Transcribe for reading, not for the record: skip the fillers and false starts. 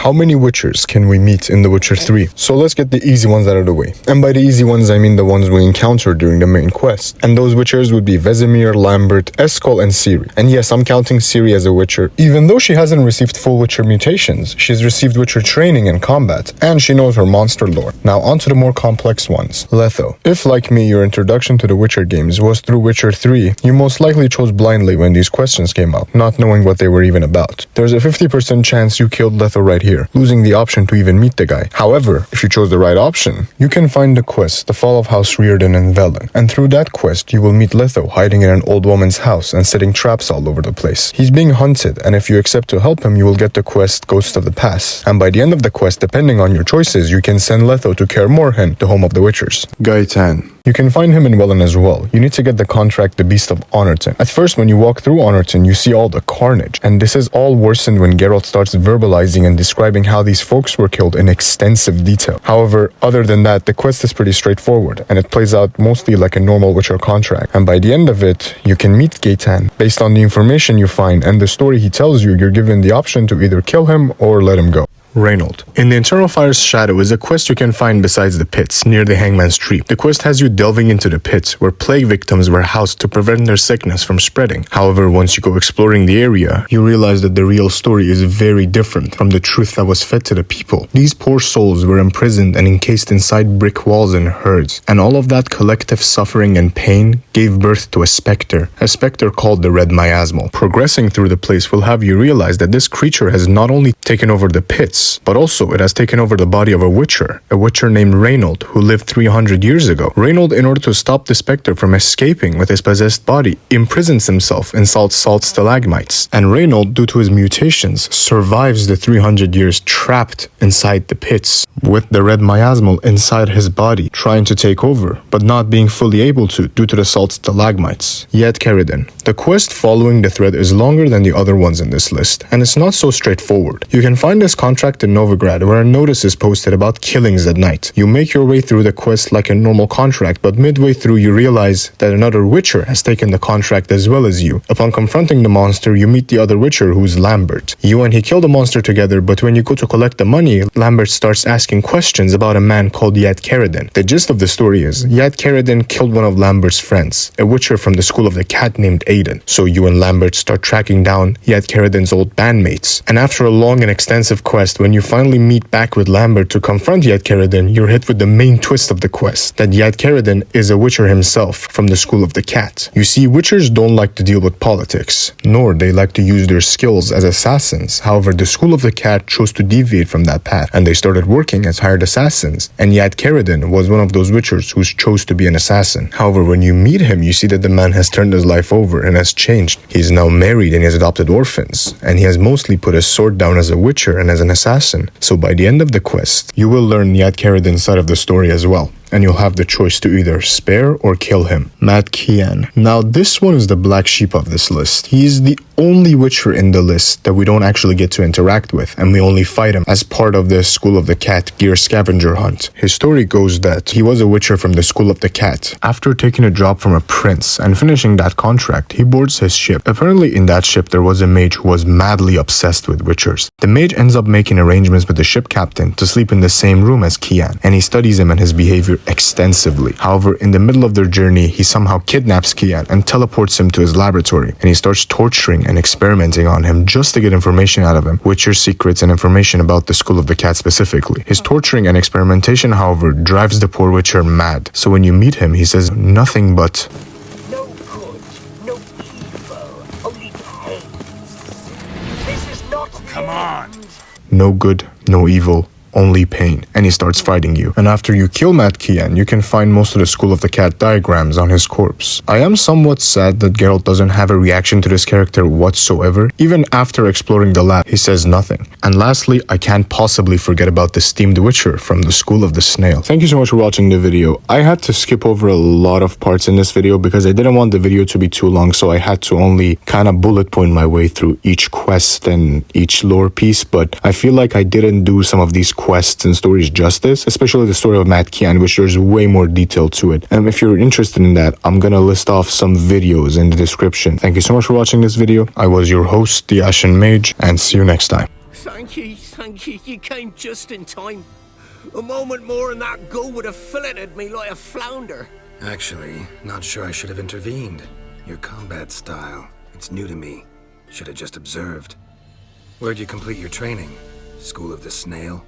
How many Witchers can we meet in The Witcher 3? So let's get the easy ones out of the way. And by the easy ones, I mean the ones we encounter during the main quest. And those Witchers would be Vesemir, Lambert, Escol, and Ciri. And yes, I'm counting Ciri as a Witcher. Even though she hasn't received full Witcher mutations, she's received Witcher training in combat, and she knows her monster lore. Now onto the more complex ones. Letho. If, like me, your introduction to the Witcher games was through Witcher 3, you most likely chose blindly when these questions came up, not knowing what they were even about. There's a 50% chance you killed Letho right here, losing the option to even meet the guy. However, if you chose the right option, you can find the quest, The Fall of House Riordan in Velen, and through that quest you will meet Letho hiding in an old woman's house and setting traps all over the place. He's being hunted, and if you accept to help him, you will get the quest Ghost of the Past. And by the end of the quest, depending on your choices, you can send Letho to Kaer Morhen, the home of the Witchers. Gaetan. You can find him in Velen as well. You need to get the contract The Beast of Honorton. At first, when you walk through Honorton, you see all the carnage, and this is all worsened when Geralt starts verbalizing and describing how these folks were killed in extensive detail. However, other than that, the quest is pretty straightforward, and it plays out mostly like a normal Witcher contract. And by the end of it, you can meet Gaetan. Based on the information you find and the story he tells you, you're given the option to either kill him or let him go. Reynold. In the Eternal Fire's Shadow is a quest you can find besides the pits, near the Hangman's Tree. The quest has you delving into the pits, where plague victims were housed to prevent their sickness from spreading. However, once you go exploring the area, you realize that the real story is very different from the truth that was fed to the people. These poor souls were imprisoned and encased inside brick walls in herds, and all of that collective suffering and pain gave birth to a specter called the Red Miasmal. Progressing through the place will have you realize that this creature has not only taken over the pits, but also it has taken over the body of a Witcher named Reynold, who lived 300 years ago. Reynold, in order to stop the specter from escaping with his possessed body, imprisons himself in salt stalagmites. And Reynold, due to his mutations, survives the 300 years trapped inside the pits, with the Red Miasmal inside his body, trying to take over, but not being fully able to due to the salt stalagmites. Yet Caridin. The quest following the thread is longer than the other ones in this list, and it's not so straightforward. You can find this contract in Novigrad, where a notice is posted about killings at night. You make your way through the quest like a normal contract, but midway through you realize that another Witcher has taken the contract as well as you. Upon confronting the monster, you meet the other Witcher, who's Lambert. You and he kill the monster together, but when you go to collect the money, Lambert starts asking questions about a man called Yad Caridin. The gist of the story is, Yad Caridin killed one of Lambert's friends, a Witcher from the School of the Cat named Aiden. So you and Lambert start tracking down Yad Caridin's old bandmates. And after a long and extensive quest, when you finally meet back with Lambert to confront Yad Caridin, you're hit with the main twist of the quest, that Yad Caridin is a Witcher himself from the School of the Cat. You see, Witchers don't like to deal with politics, nor they like to use their skills as assassins. However, the School of the Cat chose to deviate from that path, and they started working as hired assassins, and Yad Caridin was one of those Witchers who chose to be an assassin. However, when you meet him, you see that the man has turned his life over and has changed. He's now married and he has adopted orphans, and he has mostly put his sword down as a Witcher and as an assassin. So by the end of the quest, you will learn Yad Caridin's side of the story as well, and you'll have the choice to either spare or kill him. Matt Kian. Now this one is the black sheep of this list. He is the only Witcher in the list that we don't actually get to interact with, and we only fight him as part of the School of the Cat gear scavenger hunt. His story goes that he was a Witcher from the School of the Cat. After taking a job from a prince and finishing that contract, he boards his ship. Apparently in that ship there was a mage who was madly obsessed with Witchers. The mage ends up making arrangements with the ship captain to sleep in the same room as Kian, and he studies him and his behavior extensively. However, in the middle of their journey, he somehow kidnaps Kian and teleports him to his laboratory, and he starts torturing and experimenting on him just to get information out of him, Witcher secrets and information about the School of the Cat specifically. His torturing and experimentation, however, drives the poor Witcher mad. So when you meet him, he says nothing but no good, no evil, only pain. This is not Come on. No good, no evil, only pain, and he starts fighting you. And after you kill Matt Kian, you can find most of the School of the Cat diagrams on his corpse. I am somewhat sad that Geralt doesn't have a reaction to this character whatsoever. Even after exploring the lab, he says nothing. And lastly, I can't possibly forget about the steamed Witcher from the School of the Snail. Thank you so much for watching the video. I had to skip over a lot of parts in this video because I didn't want the video to be too long, so I had to only kind of bullet point my way through each quest and each lore piece, but I feel like I didn't do some of these quests and stories justice, especially the story of Matt Kian, which there's way more detail to it. And if you're interested in that, I'm gonna list off some videos in the description. Thank you so much for watching this video. I was your host, the Ashen Mage, and see you next time. Thank you. Thank you. You came just in time. A moment more and that gull would have filleted me like a flounder. Actually, not sure I should have intervened. Your combat style, it's new to me. Should have just observed. Where'd you complete your training? School of the Snail?